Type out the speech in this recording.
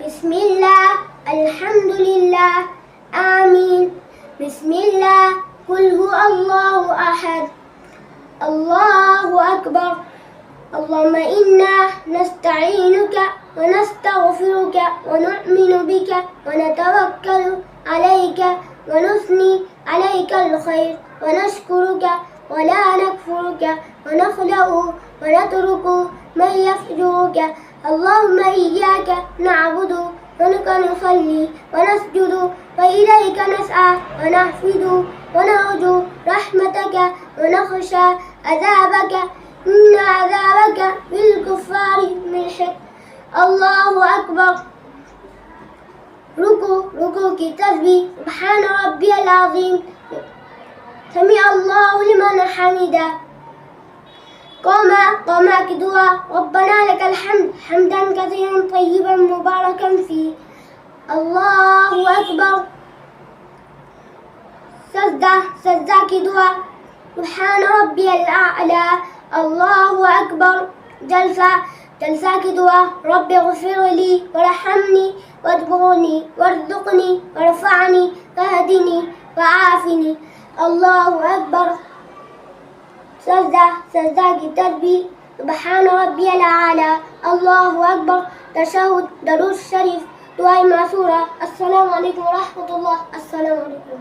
بسم الله الحمد لله آمين. بسم الله قل هو الله أحد الله أكبر. اللهم إنا نستعينك ونستغفرك ونؤمن بك ونتوكل عليك ونثني عليك الخير ونشكرك ولا نكفرك ونخلع ونترك من يفجرك. اللهم إياك نعبد ولك نصلي ونسجد وإليك نسعى ونحفد ونرجو رحمتك ونخشى عذابك إن عذابك بالكفار ملحق. الله أكبر. ركوع की तस्बीह सुब्हान रब्बियल अज़ीम समी अल्लाहु लिमन हमीदा. قوما की दुआ रब्बना लकल हम्द हम्दन कसीरन तय्यिबन मुबारकन फी. अल्लाहु अकबर. सजदा की दुआ सुब्हान रब्बियल आला. अल्लाहु अकबर. जलसा की दुआ रब्बि ग़फ़िरली वरहमनी वजबुरनी वरज़ुक़नी वरफ़अनी वहदिनी वआफ़िनी. अल्लाहु अकबर. सजदा की तस्बीह सुब्हान रब्बियल आला. अल्लाहु अकबर. तशहुद दरूद शरीफ दुआए मासूरा. अस्सलामु अलैकुम व रहमतुल्लाह. अस्सलामु अलैकुम.